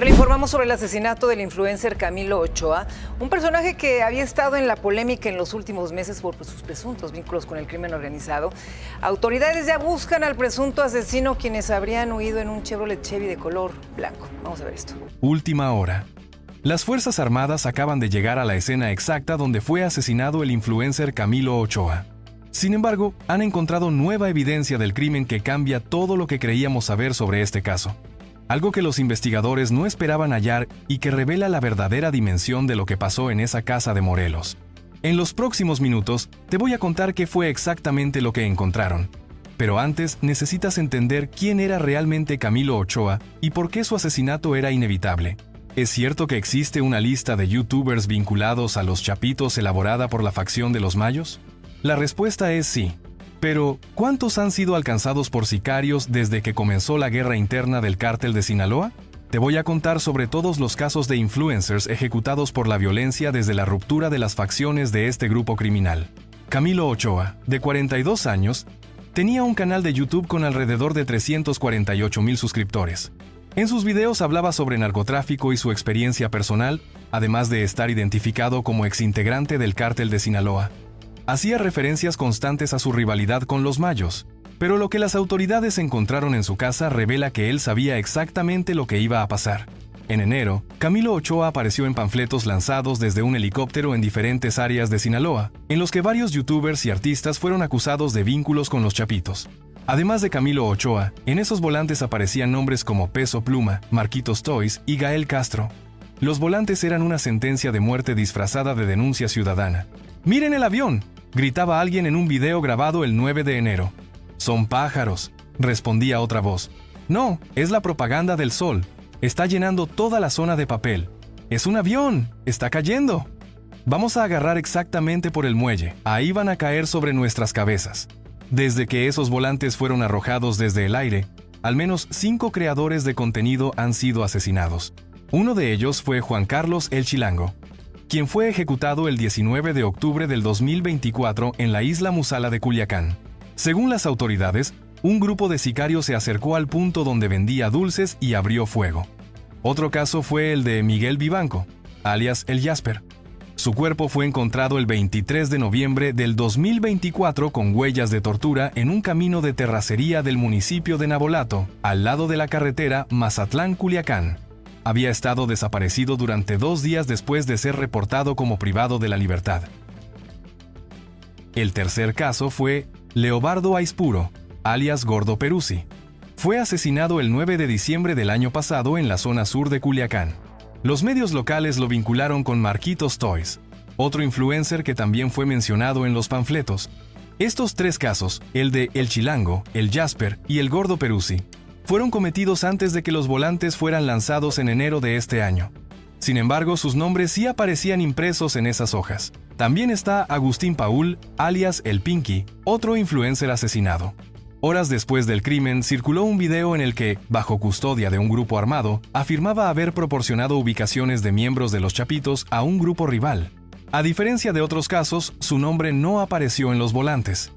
Le informamos sobre el asesinato del influencer Camilo Ochoa, un personaje que había estado en la polémica en los últimos meses por sus presuntos vínculos con el crimen organizado. Autoridades ya buscan al presunto asesino, quienes habrían huido en un Chevrolet Chevy de color blanco. Vamos a ver esto. Última hora. Las Fuerzas Armadas acaban de llegar a la escena exacta donde fue asesinado el influencer Camilo Ochoa. Sin embargo, han encontrado nueva evidencia del crimen que cambia todo lo que creíamos saber sobre este caso. Algo que los investigadores no esperaban hallar y que revela la verdadera dimensión de lo que pasó en esa casa de Morelos. En los próximos minutos te voy a contar qué fue exactamente lo que encontraron. Pero antes necesitas entender quién era realmente Camilo Ochoa y por qué su asesinato era inevitable. ¿Es cierto que existe una lista de youtubers vinculados a los Chapitos elaborada por la facción de los Mayos? La respuesta es sí. Pero, ¿cuántos han sido alcanzados por sicarios desde que comenzó la guerra interna del cártel de Sinaloa? Te voy a contar sobre todos los casos de influencers ejecutados por la violencia desde la ruptura de las facciones de este grupo criminal. Camilo Ochoa, de 42 años, tenía un canal de YouTube con alrededor de 348,000 suscriptores. En sus videos hablaba sobre narcotráfico y su experiencia personal, además de estar identificado como exintegrante del cártel de Sinaloa. Hacía referencias constantes a su rivalidad con los Mayos, pero lo que las autoridades encontraron en su casa revela que él sabía exactamente lo que iba a pasar. En enero, Camilo Ochoa apareció en panfletos lanzados desde un helicóptero en diferentes áreas de Sinaloa, en los que varios youtubers y artistas fueron acusados de vínculos con los Chapitos. Además de Camilo Ochoa, en esos volantes aparecían nombres como Peso Pluma, Marquitos Toys y Gael Castro. Los volantes eran una sentencia de muerte disfrazada de denuncia ciudadana. ¡Miren el avión!, gritaba alguien en un video grabado el 9 de enero. «Son pájaros», respondía otra voz. «No, es la propaganda del sol. Está llenando toda la zona de papel. ¡Es un avión! ¡Está cayendo! Vamos a agarrar exactamente por el muelle. Ahí van a caer sobre nuestras cabezas». Desde que esos volantes fueron arrojados desde el aire, al menos 5 creadores de contenido han sido asesinados. Uno de ellos fue Juan Carlos El Chilango, quien fue ejecutado el 19 de octubre del 2024 en la isla Musala de Culiacán. Según las autoridades, un grupo de sicarios se acercó al punto donde vendía dulces y abrió fuego. Otro caso fue el de Miguel Vivanco, alias El Jasper. Su cuerpo fue encontrado el 23 de noviembre del 2024 con huellas de tortura en un camino de terracería del municipio de Navolato, al lado de la carretera Mazatlán-Culiacán. Había estado desaparecido durante 2 días después de ser reportado como privado de la libertad. El tercer caso fue Leobardo Aispuro, alias Gordo Peruzzi. Fue asesinado el 9 de diciembre del año pasado en la zona sur de Culiacán. Los medios locales lo vincularon con Marquitos Toys, otro influencer que también fue mencionado en los panfletos. Estos 3 casos, el de El Chilango, El Jasper y el Gordo Peruzzi, fueron cometidos antes de que los volantes fueran lanzados en enero de este año. Sin embargo, sus nombres sí aparecían impresos en esas hojas. También está Agustín Paul, alias El Pinky, otro influencer asesinado. Horas después del crimen, circuló un video en el que, bajo custodia de un grupo armado, afirmaba haber proporcionado ubicaciones de miembros de los Chapitos a un grupo rival. A diferencia de otros casos, su nombre no apareció en los volantes.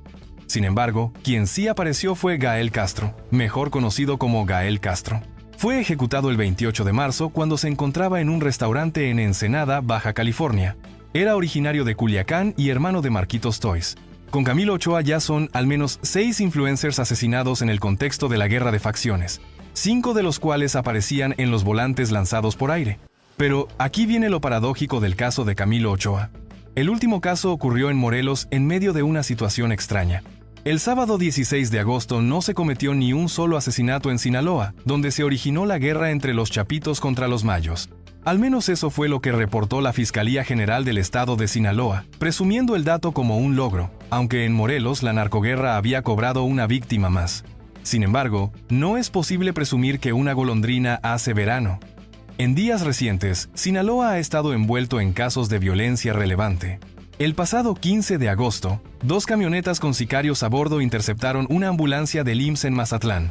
Sin embargo, quien sí apareció fue Gael Castro, mejor conocido como Gael Castro. Fue ejecutado el 28 de marzo cuando se encontraba en un restaurante en Ensenada, Baja California. Era originario de Culiacán y hermano de Marquitos Toys. Con Camilo Ochoa ya son al menos 6 influencers asesinados en el contexto de la guerra de facciones, 5 de los cuales aparecían en los volantes lanzados por aire. Pero aquí viene lo paradójico del caso de Camilo Ochoa. El último caso ocurrió en Morelos en medio de una situación extraña. El sábado 16 de agosto no se cometió ni un solo asesinato en Sinaloa, donde se originó la guerra entre los Chapitos contra los Mayos. Al menos eso fue lo que reportó la Fiscalía General del Estado de Sinaloa, presumiendo el dato como un logro, aunque en Morelos la narcoguerra había cobrado una víctima más. Sin embargo, no es posible presumir que una golondrina hace verano. En días recientes, Sinaloa ha estado envuelto en casos de violencia relevante. El pasado 15 de agosto, 2 camionetas con sicarios a bordo interceptaron una ambulancia del IMSS en Mazatlán.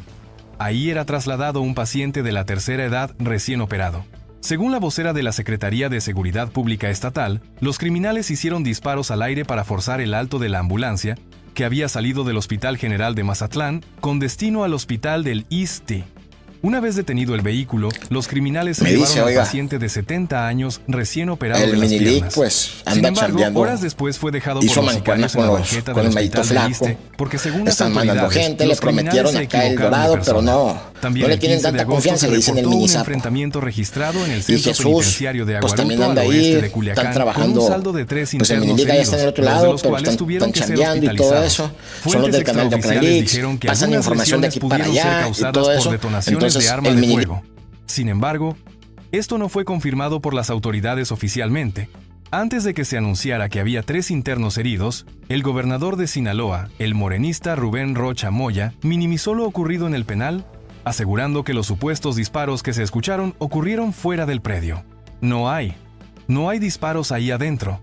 Ahí era trasladado un paciente de la tercera edad recién operado. Según la vocera de la Secretaría de Seguridad Pública Estatal, los criminales hicieron disparos al aire para forzar el alto de la ambulancia, que había salido del Hospital General de Mazatlán, con destino al hospital del ISSSTI. Una vez detenido el vehículo, los criminales se Me llevaron dice, al oiga, paciente de 70 años recién operado de el las Minilic piernas. pues Sin anda embargo, chambeando. horas después fue dejado Hizo por los mancuerna sicarios en la con banqueta con del el Mayito hospital del Flaco. Issste, porque según las Están mandando autoridades, gente, le los criminales prometieron se acá el equivocaron de dorado, pero persona. no. También No le el tienen 15 de tanta agosto confianza, se le dicen el reportó un minisapo. enfrentamiento registrado en el Y centro Jesús, penitenciario de pues también Aguaruto, anda al oeste ahí, de Culiacán, están trabajando. con un saldo de 3 Pues el internos Minilic ya está en el heridos, otro dos de lado, los pero cuales tuvieron están que ser chambeando y todo hospitalizados. eso. Son los Fuentes del canal de extraoficiales Oclalix, dijeron que pasan algunas información de lesiones aquí para pudieron ser allá y causadas todo por eso. detonaciones Entonces, de arma el de Minilic fuego. Sin embargo, esto no fue confirmado por las autoridades oficialmente. Antes de que se anunciara que había 3 internos heridos, el gobernador de Sinaloa, el morenista Rubén Rocha Moya, minimizó lo ocurrido en el penal, asegurando que los supuestos disparos que se escucharon ocurrieron fuera del predio. No hay disparos ahí adentro.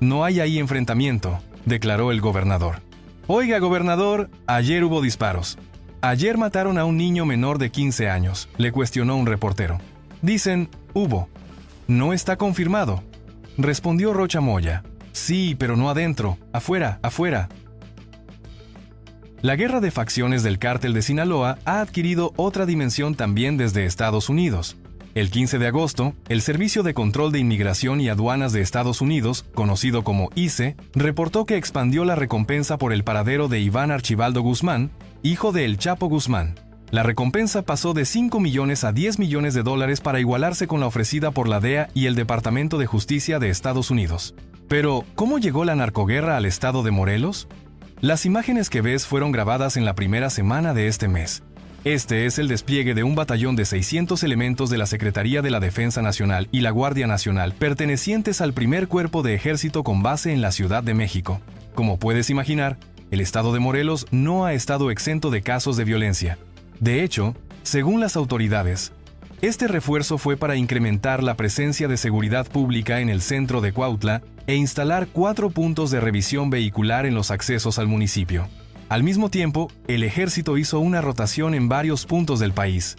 No hay ahí enfrentamiento, declaró el gobernador. Oiga, gobernador, ayer hubo disparos. Ayer mataron a un niño menor de 15 años, le cuestionó un reportero. Dicen, hubo. No está confirmado. Respondió Rocha Moya. Sí, pero no adentro, afuera, afuera. La guerra de facciones del cártel de Sinaloa ha adquirido otra dimensión también desde Estados Unidos. El 15 de agosto, el Servicio de Control de Inmigración y Aduanas de Estados Unidos, conocido como ICE, reportó que expandió la recompensa por el paradero de Iván Archibaldo Guzmán, hijo de El Chapo Guzmán. La recompensa pasó de 5 millones a 10 millones de dólares para igualarse con la ofrecida por la DEA y el Departamento de Justicia de Estados Unidos. Pero, ¿cómo llegó la narcoguerra al estado de Morelos? Las imágenes que ves fueron grabadas en la primera semana de este mes. Este es el despliegue de un batallón de 600 elementos de la Secretaría de la Defensa Nacional y la Guardia Nacional pertenecientes al primer cuerpo de ejército con base en la Ciudad de México. Como puedes imaginar, el estado de Morelos no ha estado exento de casos de violencia. De hecho, según las autoridades, este refuerzo fue para incrementar la presencia de seguridad pública en el centro de Cuautla e instalar 4 puntos de revisión vehicular en los accesos al municipio. Al mismo tiempo, el ejército hizo una rotación en varios puntos del país.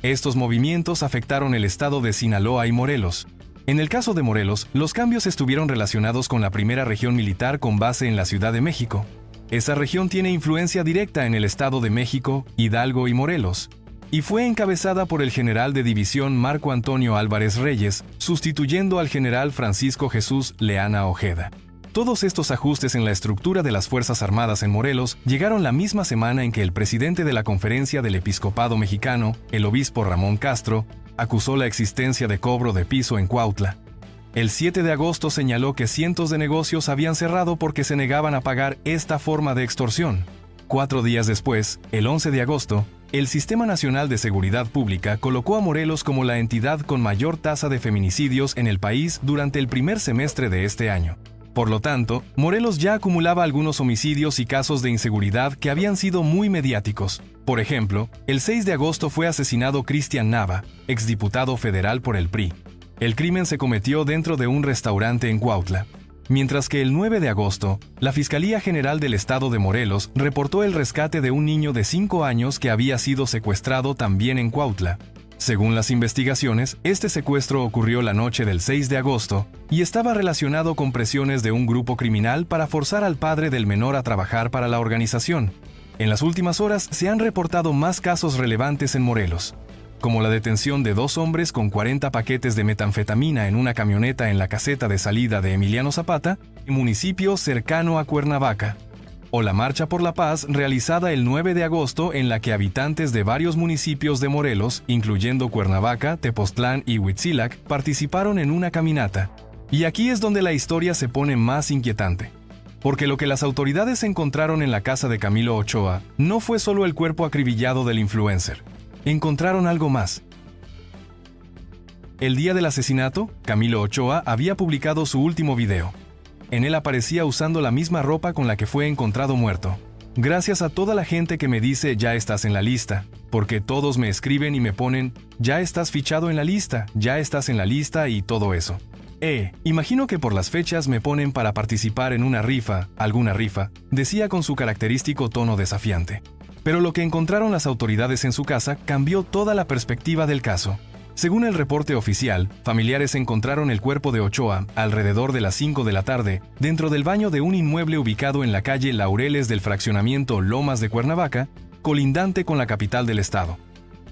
Estos movimientos afectaron el estado de Sinaloa y Morelos. En el caso de Morelos, los cambios estuvieron relacionados con la primera región militar con base en la Ciudad de México. Esa región tiene influencia directa en el Estado de México, Hidalgo y Morelos, y fue encabezada por el general de división Marco Antonio Álvarez Reyes, sustituyendo al general Francisco Jesús Leana Ojeda. Todos estos ajustes en la estructura de las Fuerzas Armadas en Morelos llegaron la misma semana en que el presidente de la Conferencia del Episcopado Mexicano, el obispo Ramón Castro, acusó la existencia de cobro de piso en Cuautla. El 7 de agosto señaló que cientos de negocios habían cerrado porque se negaban a pagar esta forma de extorsión. 4 días después, el 11 de agosto, el Sistema Nacional de Seguridad Pública colocó a Morelos como la entidad con mayor tasa de feminicidios en el país durante el primer semestre de este año. Por lo tanto, Morelos ya acumulaba algunos homicidios y casos de inseguridad que habían sido muy mediáticos. Por ejemplo, el 6 de agosto fue asesinado Cristian Nava, exdiputado federal por el PRI. El crimen se cometió dentro de un restaurante en Cuautla. Mientras que el 9 de agosto, la Fiscalía General del Estado de Morelos reportó el rescate de un niño de 5 años que había sido secuestrado también en Cuautla. Según las investigaciones, este secuestro ocurrió la noche del 6 de agosto y estaba relacionado con presiones de un grupo criminal para forzar al padre del menor a trabajar para la organización. En las últimas horas se han reportado más casos relevantes en Morelos, como la detención de 2 hombres con 40 paquetes de metanfetamina en una camioneta en la caseta de salida de Emiliano Zapata, municipio cercano a Cuernavaca, o la Marcha por la Paz realizada el 9 de agosto en la que habitantes de varios municipios de Morelos, incluyendo Cuernavaca, Tepoztlán y Huitzilac, participaron en una caminata. Y aquí es donde la historia se pone más inquietante. Porque lo que las autoridades encontraron en la casa de Camilo Ochoa no fue solo el cuerpo acribillado del influencer. Encontraron algo más. El día del asesinato, Camilo Ochoa había publicado su último video. En él aparecía usando la misma ropa con la que fue encontrado muerto. Gracias a toda la gente que me dice ya estás en la lista, porque todos me escriben y me ponen ya estás fichado en la lista, ya estás en la lista y todo eso. Imagino que por las fechas me ponen para participar en una rifa, alguna rifa, decía con su característico tono desafiante. Pero lo que encontraron las autoridades en su casa cambió toda la perspectiva del caso. Según el reporte oficial, familiares encontraron el cuerpo de Ochoa alrededor de las 5 de la tarde dentro del baño de un inmueble ubicado en la calle Laureles del fraccionamiento Lomas de Cuernavaca, colindante con la capital del estado.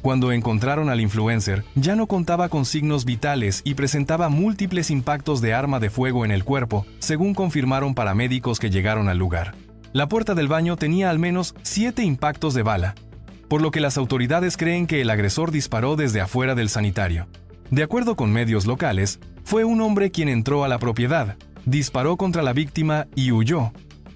Cuando encontraron al influencer, ya no contaba con signos vitales y presentaba múltiples impactos de arma de fuego en el cuerpo, según confirmaron paramédicos que llegaron al lugar. La puerta del baño tenía al menos 7 impactos de bala, por lo que las autoridades creen que el agresor disparó desde afuera del sanitario. De acuerdo con medios locales, fue un hombre quien entró a la propiedad, disparó contra la víctima y huyó.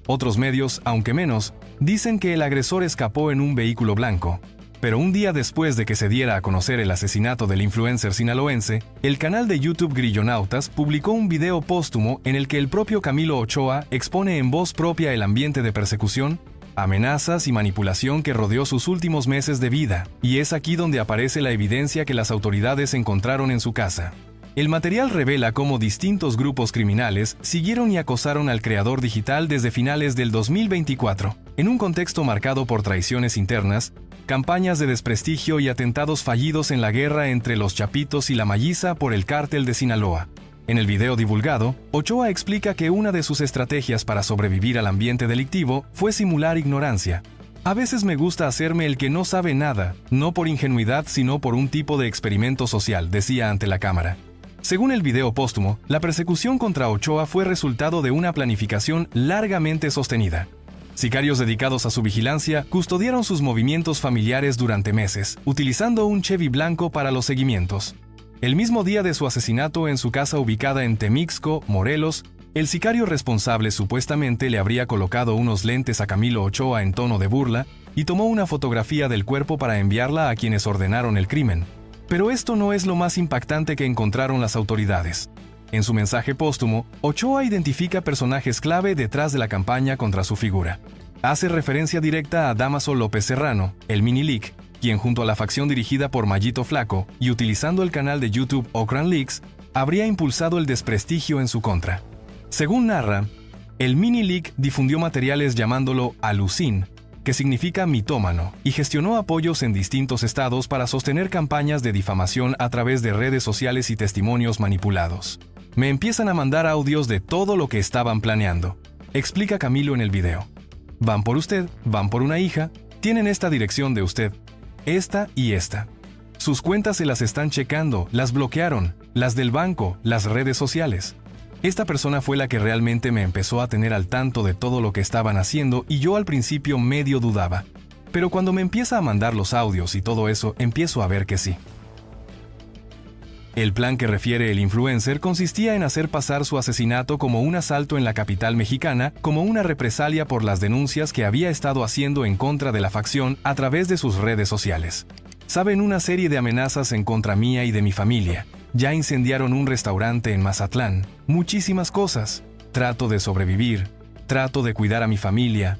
Otros medios, aunque menos, dicen que el agresor escapó en un vehículo blanco. Pero un día después de que se diera a conocer el asesinato del influencer sinaloense, el canal de YouTube Grillonautas publicó un video póstumo en el que el propio Camilo Ochoa expone en voz propia el ambiente de persecución, amenazas y manipulación que rodeó sus últimos meses de vida, y es aquí donde aparece la evidencia que las autoridades encontraron en su casa. El material revela cómo distintos grupos criminales siguieron y acosaron al creador digital desde finales del 2024, en un contexto marcado por traiciones internas, campañas de desprestigio y atentados fallidos en la guerra entre los Chapitos y la Malliza por el cártel de Sinaloa. En el video divulgado, Ochoa explica que una de sus estrategias para sobrevivir al ambiente delictivo fue simular ignorancia. A veces me gusta hacerme el que no sabe nada, no por ingenuidad sino por un tipo de experimento social, decía ante la cámara. Según el video póstumo, la persecución contra Ochoa fue resultado de una planificación largamente sostenida. Sicarios dedicados a su vigilancia custodiaron sus movimientos familiares durante meses, utilizando un Chevy blanco para los seguimientos. El mismo día de su asesinato en su casa ubicada en Temixco, Morelos, el sicario responsable supuestamente le habría colocado unos lentes a Camilo Ochoa en tono de burla y tomó una fotografía del cuerpo para enviarla a quienes ordenaron el crimen. Pero esto no es lo más impactante que encontraron las autoridades. En su mensaje póstumo, Ochoa identifica personajes clave detrás de la campaña contra su figura. Hace referencia directa a Dámaso López Serrano, el Mini Leak, quien junto a la facción dirigida por Mallito Flaco y utilizando el canal de YouTube Ocran Leaks, habría impulsado el desprestigio en su contra. Según narra, el Mini Leak difundió materiales llamándolo Alucin, que significa mitómano, y gestionó apoyos en distintos estados para sostener campañas de difamación a través de redes sociales y testimonios manipulados. Me empiezan a mandar audios de todo lo que estaban planeando, explica Camilo en el video. Van por usted, van por una hija, tienen esta dirección de usted, esta y esta. Sus cuentas se las están checando, las bloquearon, las del banco, las redes sociales. Esta persona fue la que realmente me empezó a tener al tanto de todo lo que estaban haciendo y yo al principio medio dudaba. Pero cuando me empieza a mandar los audios y todo eso, empiezo a ver que sí. El plan que refiere el influencer consistía en hacer pasar su asesinato como un asalto en la capital mexicana, como una represalia por las denuncias que había estado haciendo en contra de la facción a través de sus redes sociales. Saben, una serie de amenazas en contra mía y de mi familia. Ya incendiaron un restaurante en Mazatlán. Muchísimas cosas. Trato de sobrevivir. Trato de cuidar a mi familia.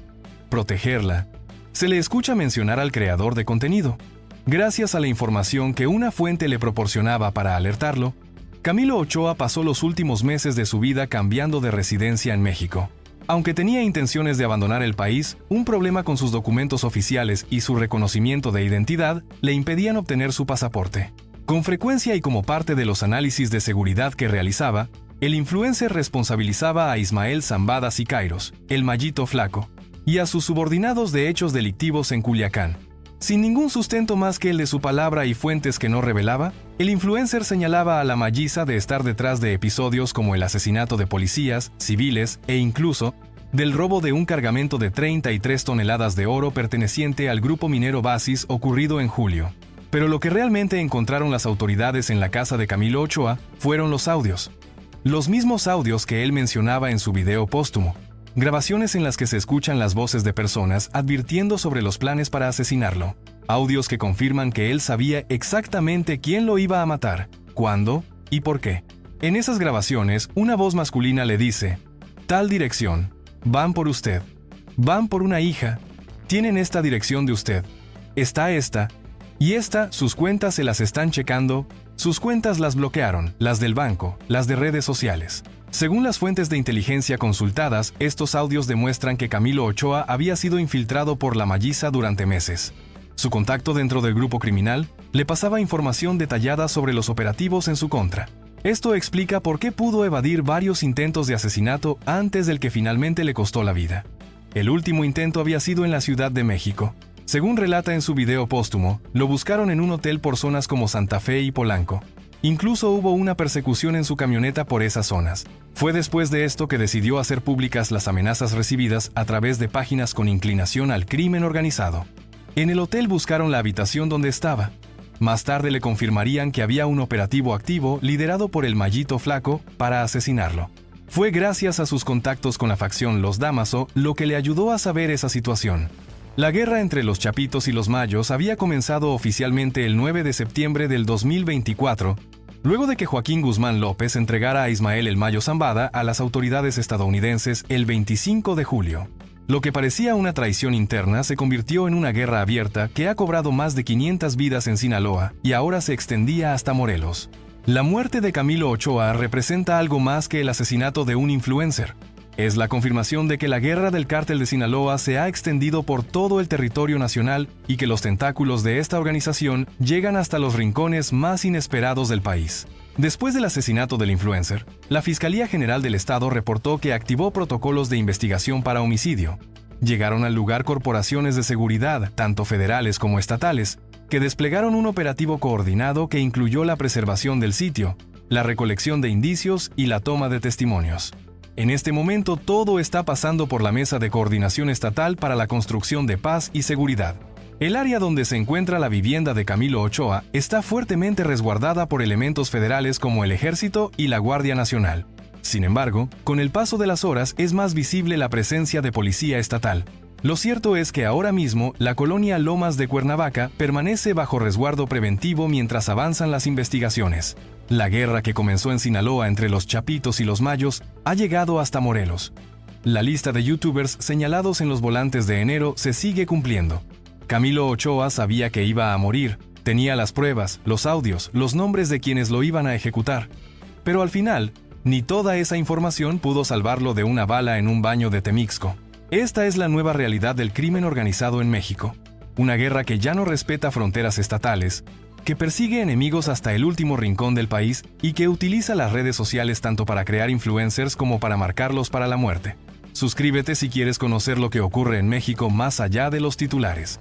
Protegerla. Se le escucha mencionar al creador de contenido. Gracias a la información que una fuente le proporcionaba para alertarlo, Camilo Ochoa pasó los últimos meses de su vida cambiando de residencia en México. Aunque tenía intenciones de abandonar el país, un problema con sus documentos oficiales y su reconocimiento de identidad le impedían obtener su pasaporte. Con frecuencia y como parte de los análisis de seguridad que realizaba, el influencer responsabilizaba a Ismael Zambada Siqueiros, el Mallito Flaco, y a sus subordinados de hechos delictivos en Culiacán. Sin ningún sustento más que el de su palabra y fuentes que no revelaba, el influencer señalaba a la Malliza de estar detrás de episodios como el asesinato de policías, civiles e incluso del robo de un cargamento de 33 toneladas de oro perteneciente al grupo minero Basis ocurrido en julio. Pero lo que realmente encontraron las autoridades en la casa de Camilo Ochoa fueron los audios. Los mismos audios que él mencionaba en su video póstumo. Grabaciones en las que se escuchan las voces de personas advirtiendo sobre los planes para asesinarlo. Audios que confirman que él sabía exactamente quién lo iba a matar, cuándo y por qué. En esas grabaciones, una voz masculina le dice: tal dirección, van por usted, van por una hija, tienen esta dirección de usted, está esta, y esta, sus cuentas se las están checando, sus cuentas las bloquearon, las del banco, las de redes sociales. Según las fuentes de inteligencia consultadas, estos audios demuestran que Camilo Ochoa había sido infiltrado por la Malliza durante meses. Su contacto dentro del grupo criminal le pasaba información detallada sobre los operativos en su contra. Esto explica por qué pudo evadir varios intentos de asesinato antes del que finalmente le costó la vida. El último intento había sido en la Ciudad de México. Según relata en su video póstumo, lo buscaron en un hotel por zonas como Santa Fe y Polanco. Incluso hubo una persecución en su camioneta por esas zonas. Fue después de esto que decidió hacer públicas las amenazas recibidas a través de páginas con inclinación al crimen organizado. En el hotel buscaron la habitación donde estaba. Más tarde le confirmarían que había un operativo activo liderado por el Mallito Flaco para asesinarlo. Fue gracias a sus contactos con la facción Los Dámaso lo que le ayudó a saber esa situación. La guerra entre los Chapitos y los Mayos había comenzado oficialmente el 9 de septiembre del 2024, luego de que Joaquín Guzmán López entregara a Ismael El Mayo Zambada a las autoridades estadounidenses el 25 de julio. Lo que parecía una traición interna se convirtió en una guerra abierta que ha cobrado más de 500 vidas en Sinaloa y ahora se extendía hasta Morelos. La muerte de Camilo Ochoa representa algo más que el asesinato de un influencer. Es la confirmación de que la guerra del cártel de Sinaloa se ha extendido por todo el territorio nacional y que los tentáculos de esta organización llegan hasta los rincones más inesperados del país. Después del asesinato del influencer, la Fiscalía General del Estado reportó que activó protocolos de investigación para homicidio. Llegaron al lugar corporaciones de seguridad, tanto federales como estatales, que desplegaron un operativo coordinado que incluyó la preservación del sitio, la recolección de indicios y la toma de testimonios. En este momento todo está pasando por la Mesa de Coordinación Estatal para la Construcción de Paz y Seguridad. El área donde se encuentra la vivienda de Camilo Ochoa está fuertemente resguardada por elementos federales como el Ejército y la Guardia Nacional. Sin embargo, con el paso de las horas es más visible la presencia de policía estatal. Lo cierto es que ahora mismo la colonia Lomas de Cuernavaca permanece bajo resguardo preventivo mientras avanzan las investigaciones. La guerra que comenzó en Sinaloa entre los Chapitos y los Mayos ha llegado hasta Morelos. La lista de youtubers señalados en los volantes de enero se sigue cumpliendo. Camilo Ochoa sabía que iba a morir, tenía las pruebas, los audios, los nombres de quienes lo iban a ejecutar. Pero al final, ni toda esa información pudo salvarlo de una bala en un baño de Temixco. Esta es la nueva realidad del crimen organizado en México. Una guerra que ya no respeta fronteras estatales, que persigue enemigos hasta el último rincón del país y que utiliza las redes sociales tanto para crear influencers como para marcarlos para la muerte. Suscríbete si quieres conocer lo que ocurre en México más allá de los titulares.